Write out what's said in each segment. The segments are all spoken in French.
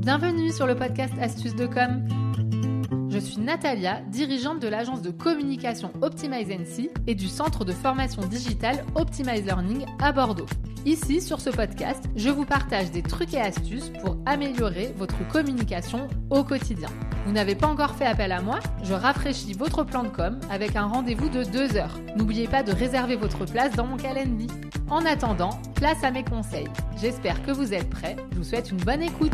Bienvenue sur le podcast Astuces de com. Je suis Natalia, dirigeante de l'agence de communication Optimize NC et du centre de formation digitale Optimize Learning à Bordeaux. Ici, sur ce podcast, je vous partage des trucs et astuces pour améliorer votre communication au quotidien. Vous n'avez pas encore fait appel à moi? Je rafraîchis votre plan de com avec un rendez-vous de 2 heures. N'oubliez pas de réserver votre place dans mon calendrier. En attendant, place à mes conseils. J'espère que vous êtes prêts. Je vous souhaite une bonne écoute.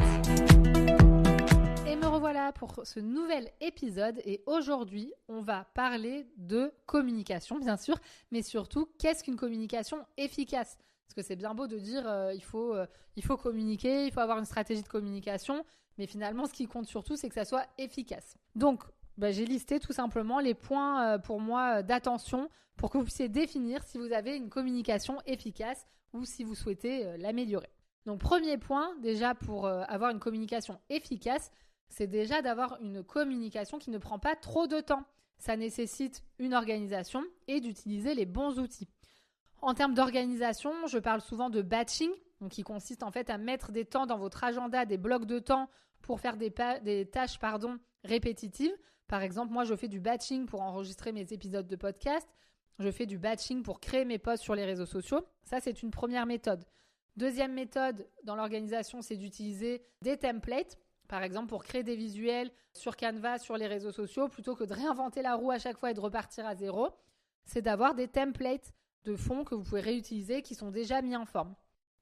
Et me revoilà pour ce nouvel épisode. Et aujourd'hui, on va parler de communication, bien sûr, mais surtout, qu'est-ce qu'une communication efficace? Parce que c'est bien beau de dire il faut communiquer, il faut avoir une stratégie de communication, mais finalement, ce qui compte surtout, c'est que ça soit efficace. Donc, j'ai listé tout simplement les points pour moi d'attention pour que vous puissiez définir si vous avez une communication efficace ou si vous souhaitez l'améliorer. Donc, premier point, déjà pour avoir une communication efficace, c'est déjà d'avoir une communication qui ne prend pas trop de temps. Ça nécessite une organisation et d'utiliser les bons outils. En termes d'organisation, je parle souvent de batching, donc qui consiste en fait à mettre des temps dans votre agenda, des blocs de temps pour faire des tâches répétitives. Par exemple, moi, je fais du batching pour enregistrer mes épisodes de podcast. Je fais du batching pour créer mes posts sur les réseaux sociaux. Ça, c'est une première méthode. Deuxième méthode dans l'organisation, c'est d'utiliser des templates. Par exemple, pour créer des visuels sur Canva, sur les réseaux sociaux, plutôt que de réinventer la roue à chaque fois et de repartir à zéro, c'est d'avoir des templates de fond que vous pouvez réutiliser qui sont déjà mis en forme.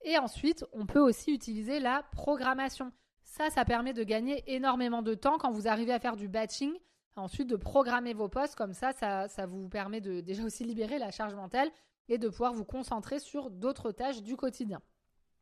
Et ensuite, on peut aussi utiliser la programmation. Ça permet de gagner énormément de temps quand vous arrivez à faire du batching. Ensuite, de programmer vos posts, comme ça vous permet de déjà aussi libérer la charge mentale et de pouvoir vous concentrer sur d'autres tâches du quotidien.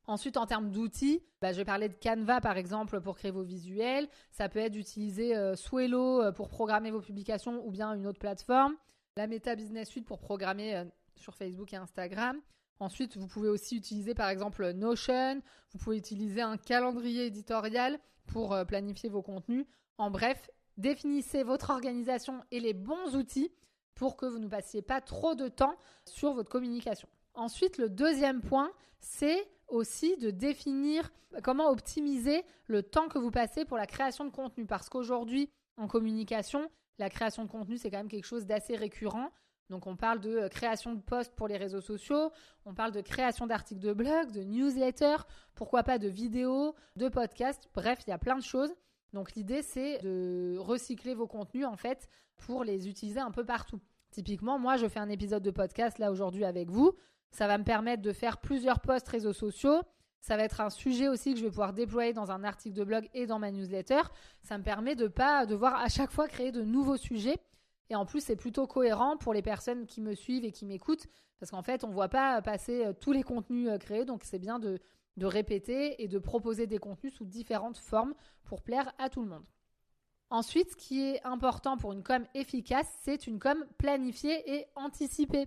Ensuite, en termes d'outils, je vais parler de Canva par exemple pour créer vos visuels. Ça peut être d'utiliser Swello pour programmer vos publications ou bien une autre plateforme. La Meta Business Suite pour programmer sur Facebook et Instagram. Ensuite, vous pouvez aussi utiliser par exemple Notion. Vous pouvez utiliser un calendrier éditorial pour planifier vos contenus. En bref, définissez votre organisation et les bons outils pour que vous ne passiez pas trop de temps sur votre communication. Ensuite, le deuxième point, c'est aussi de définir comment optimiser le temps que vous passez pour la création de contenu. Parce qu'aujourd'hui, en communication, la création de contenu, c'est quand même quelque chose d'assez récurrent. Donc, on parle de création de posts pour les réseaux sociaux, on parle de création d'articles de blog, de newsletters, pourquoi pas de vidéos, de podcasts. Bref, il y a plein de choses. Donc, l'idée, c'est de recycler vos contenus, en fait, pour les utiliser un peu partout. Typiquement, moi, je fais un épisode de podcast, là, aujourd'hui, avec vous. Ça va me permettre de faire plusieurs posts réseaux sociaux. Ça va être un sujet aussi que je vais pouvoir déployer dans un article de blog et dans ma newsletter. Ça me permet de ne pas devoir à chaque fois créer de nouveaux sujets. Et en plus, c'est plutôt cohérent pour les personnes qui me suivent et qui m'écoutent parce qu'en fait, on ne voit pas passer tous les contenus créés. Donc, c'est bien de répéter et de proposer des contenus sous différentes formes pour plaire à tout le monde. Ensuite, ce qui est important pour une com efficace, c'est une com planifiée et anticipée.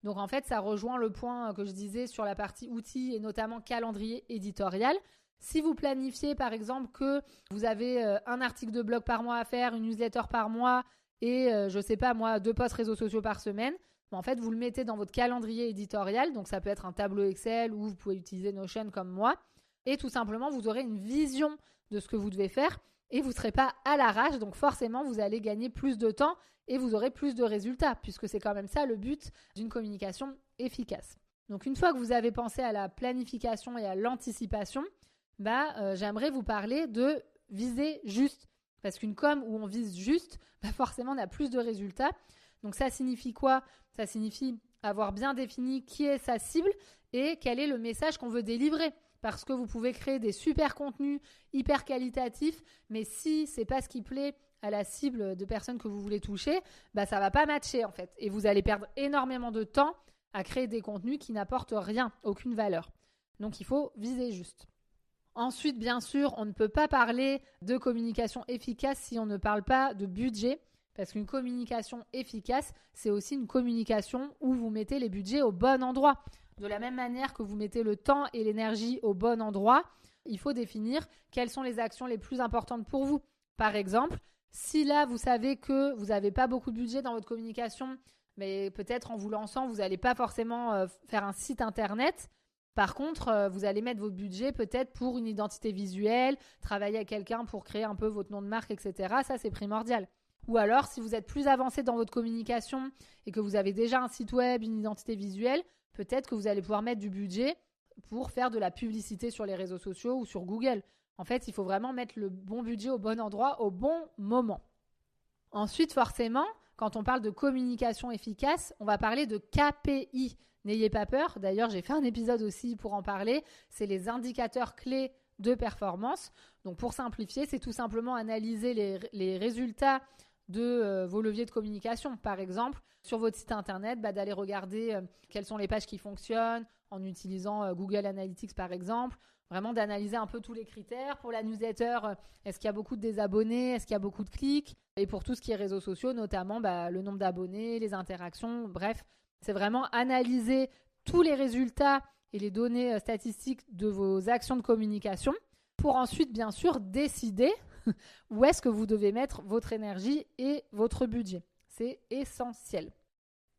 Donc, en fait, ça rejoint le point que je disais sur la partie outils et notamment calendrier éditorial. Si vous planifiez, par exemple, que vous avez un article de blog par mois à faire, une newsletter par mois, et 2 posts réseaux sociaux par semaine, en fait, vous le mettez dans votre calendrier éditorial. Donc, ça peut être un tableau Excel ou vous pouvez utiliser Notion comme moi. Et tout simplement, vous aurez une vision de ce que vous devez faire et vous ne serez pas à l'arrache. Donc, forcément, vous allez gagner plus de temps et vous aurez plus de résultats puisque c'est quand même ça le but d'une communication efficace. Donc, une fois que vous avez pensé à la planification et à l'anticipation, j'aimerais vous parler de viser juste. Parce qu'une com où on vise juste, forcément, on a plus de résultats. Donc, ça signifie quoi? Ça signifie avoir bien défini qui est sa cible et quel est le message qu'on veut délivrer. Parce que vous pouvez créer des super contenus hyper qualitatifs, mais si ce n'est pas ce qui plaît à la cible de personnes que vous voulez toucher, ça ne va pas matcher en fait. Et vous allez perdre énormément de temps à créer des contenus qui n'apportent rien, aucune valeur. Donc, il faut viser juste. Ensuite, bien sûr, on ne peut pas parler de communication efficace si on ne parle pas de budget. Parce qu'une communication efficace, c'est aussi une communication où vous mettez les budgets au bon endroit. De la même manière que vous mettez le temps et l'énergie au bon endroit, il faut définir quelles sont les actions les plus importantes pour vous. Par exemple, si là, vous savez que vous n'avez pas beaucoup de budget dans votre communication, mais peut-être en vous lançant, vous n'allez pas forcément faire un site internet, Par contre, vous allez mettre votre budget peut-être pour une identité visuelle, travailler avec quelqu'un pour créer un peu votre nom de marque, etc. Ça, c'est primordial. Ou alors, si vous êtes plus avancé dans votre communication et que vous avez déjà un site web, une identité visuelle, peut-être que vous allez pouvoir mettre du budget pour faire de la publicité sur les réseaux sociaux ou sur Google. En fait, il faut vraiment mettre le bon budget au bon endroit, au bon moment. Ensuite, forcément, quand on parle de communication efficace, on va parler de KPI. N'ayez pas peur. D'ailleurs, j'ai fait un épisode aussi pour en parler. C'est les indicateurs clés de performance. Donc, pour simplifier, c'est tout simplement analyser les résultats de vos leviers de communication. Par exemple, sur votre site internet, d'aller regarder quelles sont les pages qui fonctionnent en utilisant Google Analytics, par exemple. Vraiment d'analyser un peu tous les critères. Pour la newsletter, est-ce qu'il y a beaucoup de désabonnés? Est-ce qu'il y a beaucoup de clics? Et pour tout ce qui est réseaux sociaux, notamment le nombre d'abonnés, les interactions, bref. C'est vraiment analyser tous les résultats et les données statistiques de vos actions de communication pour ensuite, bien sûr, décider où est-ce que vous devez mettre votre énergie et votre budget. C'est essentiel.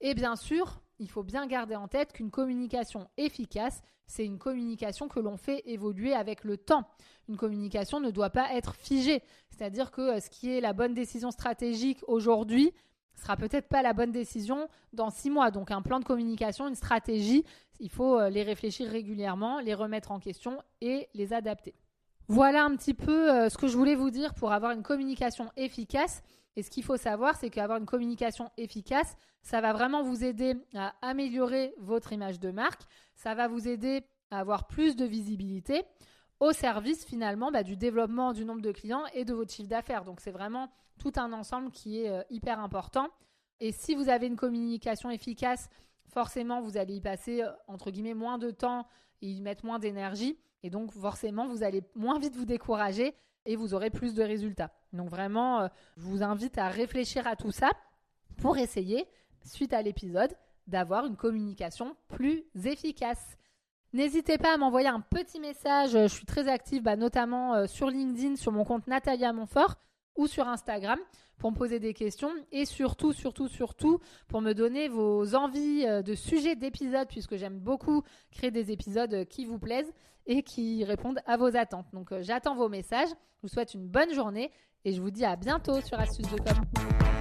Et bien sûr, il faut bien garder en tête qu'une communication efficace, c'est une communication que l'on fait évoluer avec le temps. Une communication ne doit pas être figée. C'est-à-dire que ce qui est la bonne décision stratégique aujourd'hui ne sera peut-être pas la bonne décision dans 6 mois. Donc un plan de communication, une stratégie, il faut les réfléchir régulièrement, les remettre en question et les adapter. Voilà un petit peu ce que je voulais vous dire pour avoir une communication efficace. Et ce qu'il faut savoir, c'est qu'avoir une communication efficace, ça va vraiment vous aider à améliorer votre image de marque. Ça va vous aider à avoir plus de visibilité au service finalement du développement du nombre de clients et de votre chiffre d'affaires. Donc, c'est vraiment tout un ensemble qui est hyper important. Et si vous avez une communication efficace, forcément, vous allez y passer, entre guillemets, moins de temps et y mettre moins d'énergie. Et donc, forcément, vous allez moins vite vous décourager et vous aurez plus de résultats. Donc, vraiment, je vous invite à réfléchir à tout ça pour essayer, suite à l'épisode, d'avoir une communication plus efficace. N'hésitez pas à m'envoyer un petit message. Je suis très active, notamment sur LinkedIn, sur mon compte Natalia Montfort ou sur Instagram pour me poser des questions et surtout, pour me donner vos envies de sujets d'épisodes puisque j'aime beaucoup créer des épisodes qui vous plaisent et qui répondent à vos attentes. Donc, j'attends vos messages. Je vous souhaite une bonne journée et je vous dis à bientôt sur Astuces de Com.